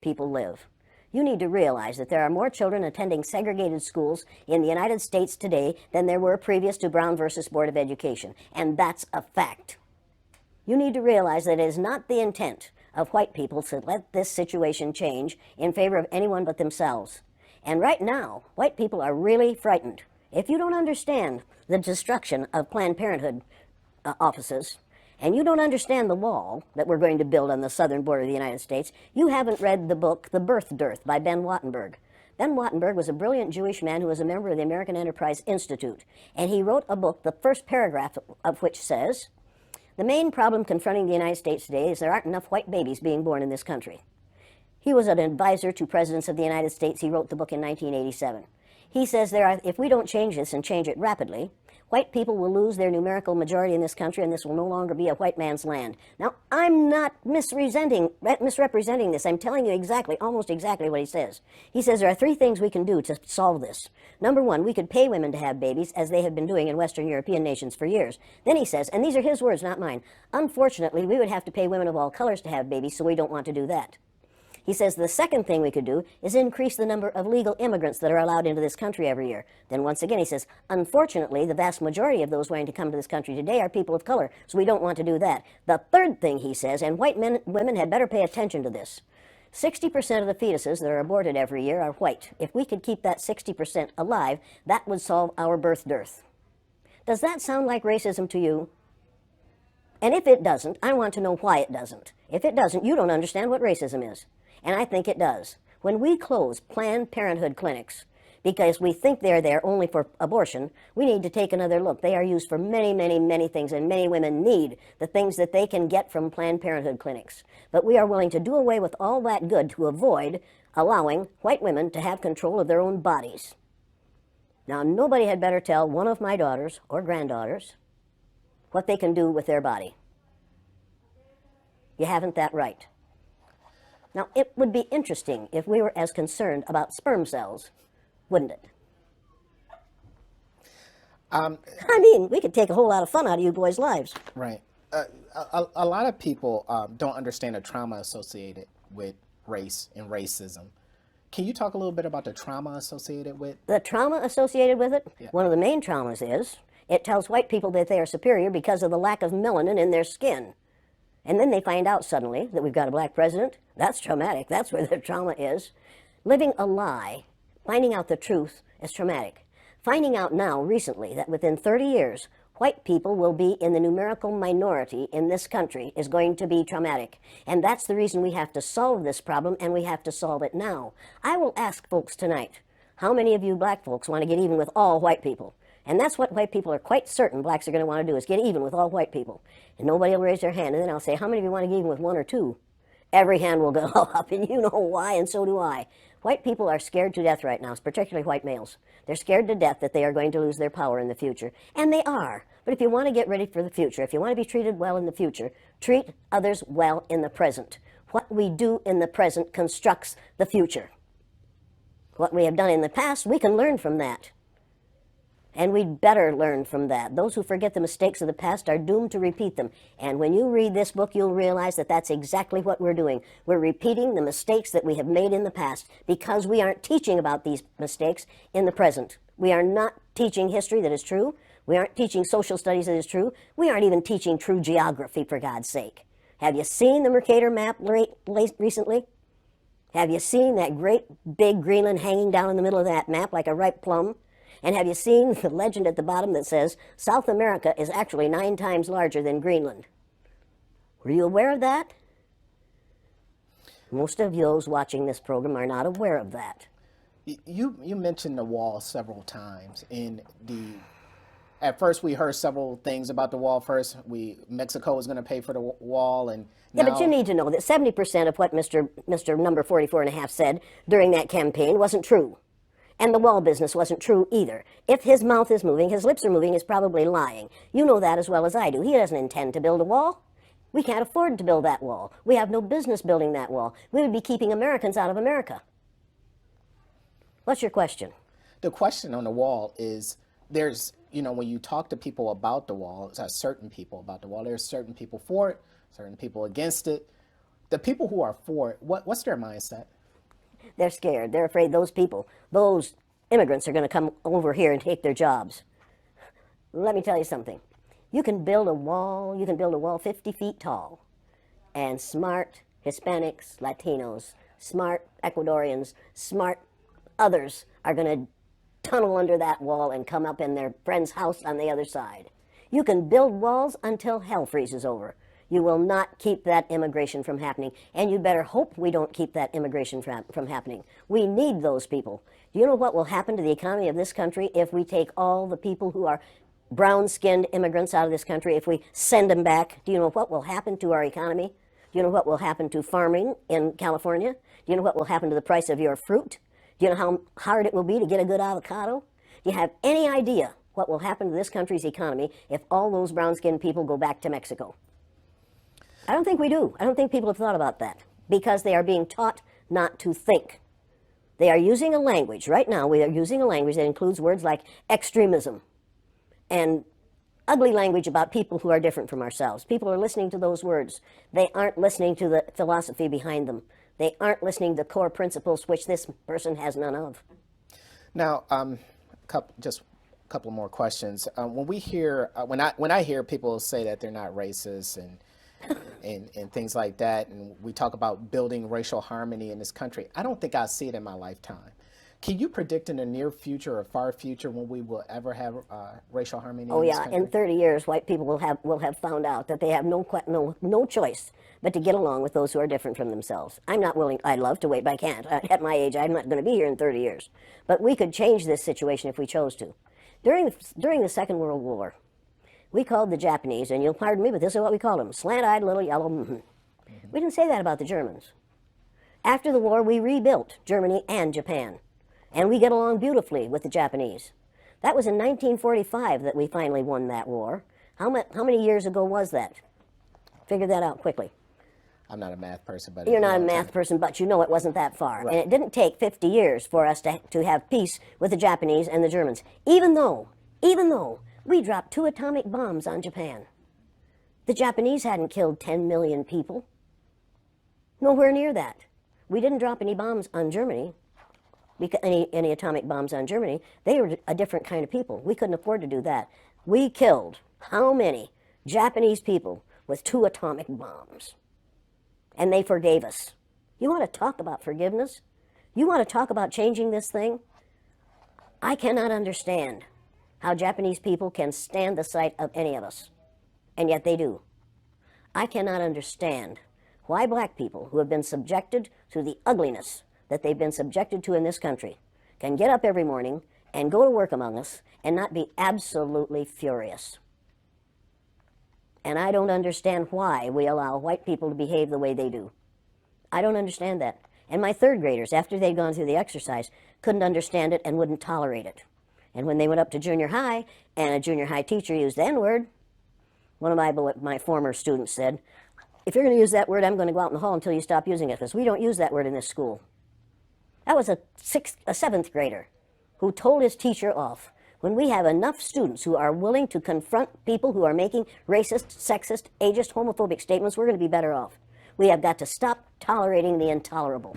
people live. You need to realize that there are more children attending segregated schools in the United States today than there were previous to Brown versus Board of Education, and that's a fact. You need to realize that it is not the intent of white people to let this situation change in favor of anyone but themselves. And right now, white people are really frightened. If you don't understand the destruction of Planned Parenthood offices, and you don't understand the wall that we're going to build on the southern border of the United States, you haven't read the book The Birth Dearth by Ben Wattenberg. Ben Wattenberg was a brilliant Jewish man who was a member of the American Enterprise Institute, and he wrote a book, the first paragraph of which says, "The main problem confronting the United States today is there aren't enough white babies being born in this country." He was an advisor to presidents of the United States. He wrote the book in 1987. He says if we don't change this and change it rapidly, white people will lose their numerical majority in this country, and this will no longer be a white man's land. Now, I'm not misrepresenting this. I'm telling you exactly, almost exactly what he says. He says there are three things we can do to solve this. Number one, we could pay women to have babies, as they have been doing in Western European nations for years. Then he says, and these are his words, not mine, unfortunately, we would have to pay women of all colors to have babies, so we don't want to do that. He says the second thing we could do is increase the number of legal immigrants that are allowed into this country every year. Then once again he says, unfortunately, the vast majority of those wanting to come to this country today are people of color, so we don't want to do that. The third thing he says, and women had better pay attention to this, 60% of the fetuses that are aborted every year are white. If we could keep that 60% alive, that would solve our birth dearth. Does that sound like racism to you? And if it doesn't, I want to know why it doesn't. If it doesn't, you don't understand what racism is. And I think it does. When we close Planned Parenthood clinics because we think they're there only for abortion, we need to take another look. They are used for many, many, many things, and many women need the things that they can get from Planned Parenthood clinics. But we are willing to do away with all that good to avoid allowing white women to have control of their own bodies. Now, nobody had better tell one of my daughters or granddaughters what they can do with their body. You haven't that right. Now, it would be interesting if we were as concerned about sperm cells, wouldn't it? I mean, we could take a whole lot of fun out of you boys' lives. Right. A lot of people don't understand the trauma associated with race and racism. Can you talk a little bit about the trauma associated with? The trauma associated with it? Yeah. One of the main traumas is it tells white people that they are superior because of the lack of melanin in their skin. And then they find out suddenly that we've got a black president. That's traumatic. That's where the trauma is. Living a lie, finding out the truth is traumatic. Finding out now, recently, that within 30 years, white people will be in the numerical minority in this country is going to be traumatic. And that's the reason we have to solve this problem, and we have to solve it now. I will ask folks tonight, how many of you black folks want to get even with all white people? And that's what white people are quite certain blacks are going to want to do, is get even with all white people. And nobody will raise their hand. And then I'll say, how many of you want to get even with one or two? Every hand will go up, and you know why, and so do I. White people are scared to death right now, particularly white males. They're scared to death that they are going to lose their power in the future. And they are. But if you want to get ready for the future, if you want to be treated well in the future, treat others well in the present. What we do in the present constructs the future. What we have done in the past, we can learn from that. And we'd better learn from that. Those who forget the mistakes of the past are doomed to repeat them. And when you read this book, you'll realize that that's exactly what we're doing. We're repeating the mistakes that we have made in the past because we aren't teaching about these mistakes in the present. We are not teaching history that is true. We aren't teaching social studies that is true. We aren't even teaching true geography, for God's sake. Have you seen the Mercator map recently? Have you seen that great big Greenland hanging down in the middle of that map like a ripe plum? And have you seen the legend at the bottom that says, South America is actually 9 times larger than Greenland? Were you aware of that? Most of those watching this program are not aware of that. You mentioned the wall several times. At first we heard several things about the wall. First, Mexico was going to pay for the wall, and now... Yeah, but you need to know that 70% of what Mr. Number 44 and a half said during that campaign wasn't true. And the wall business wasn't true either. If his mouth is moving, his lips are moving, he's probably lying. You know that as well as I do. He doesn't intend to build a wall. We can't afford to build that wall. We have no business building that wall. We would be keeping Americans out of America. What's your question? The question on the wall is, when you talk to people about the wall, certain people about the wall, there's certain people for it, certain people against it. the people who are for it, what's their mindset? They're scared. They're afraid those people, those immigrants, are going to come over here and take their jobs. Let me tell you something. You can build a wall 50 feet tall, and smart Hispanics, Latinos, smart Ecuadorians, smart others are going to tunnel under that wall and come up in their friend's house on the other side. You can build walls until hell freezes over. You will not keep that immigration from happening, and you better hope we don't keep that immigration from happening. We need those people. Do you know what will happen to the economy of this country if we take all the people who are brown-skinned immigrants out of this country, if we send them back? Do you know what will happen to our economy? Do you know what will happen to farming in California? Do you know what will happen to the price of your fruit? Do you know how hard it will be to get a good avocado? Do you have any idea what will happen to this country's economy if all those brown-skinned people go back to Mexico? I don't think we do. I don't think people have thought about that, because they are being taught not to think. They are using a language. Right now, we are using a language that includes words like extremism and ugly language about people who are different from ourselves. People are listening to those words. They aren't listening to the philosophy behind them. They aren't listening to core principles, which this person has none of. Now, just a couple more questions. When we hear, when I hear people say that they're not racist and things like that, and we talk about building racial harmony in this country, I don't think I'll see it in my lifetime. Can you predict in the near future or far future when we will ever have racial harmony? Oh in this yeah, country? in 30 years, white people will have found out that they have no choice but to get along with those who are different from themselves. I'm not willing. I'd love to wait, but I can't. At my age, I'm not going to be here in 30 years. But we could change this situation if we chose to. During the Second World War, we called the Japanese, and you'll pardon me, but this is what we called them: slant-eyed little yellow. We didn't say that about the Germans. After the war, we rebuilt Germany and Japan. And we get along beautifully with the Japanese. That was in 1945 that we finally won that war. How many years ago was that? Figure that out quickly. I'm not a math person, but You're not a math person, but you know it wasn't that far. Right. And it didn't take 50 years for us to have peace with the Japanese and the Germans, even though we dropped 2 atomic bombs on Japan. The Japanese hadn't killed 10 million people. Nowhere near that. We didn't drop any bombs on Germany. Any atomic bombs on Germany. They were a different kind of people. We couldn't afford to do that. We killed how many Japanese people with 2 atomic bombs? And they forgave us. You want to talk about forgiveness? You want to talk about changing this thing? I cannot understand how Japanese people can stand the sight of any of us, and yet they do. I cannot understand why black people who have been subjected to the ugliness that they've been subjected to in this country can get up every morning and go to work among us and not be absolutely furious. And I don't understand why we allow white people to behave the way they do. I don't understand that. And my 3rd graders, after they'd gone through the exercise, couldn't understand it and wouldn't tolerate it. And when they went up to junior high and a junior high teacher used the N-word, one of my former students said, "If you're going to use that word, I'm going to go out in the hall until you stop using it, because we don't use that word in this school." That was a 7th grader who told his teacher off. When we have enough students who are willing to confront people who are making racist, sexist, ageist, homophobic statements, we're going to be better off. We have got to stop tolerating the intolerable.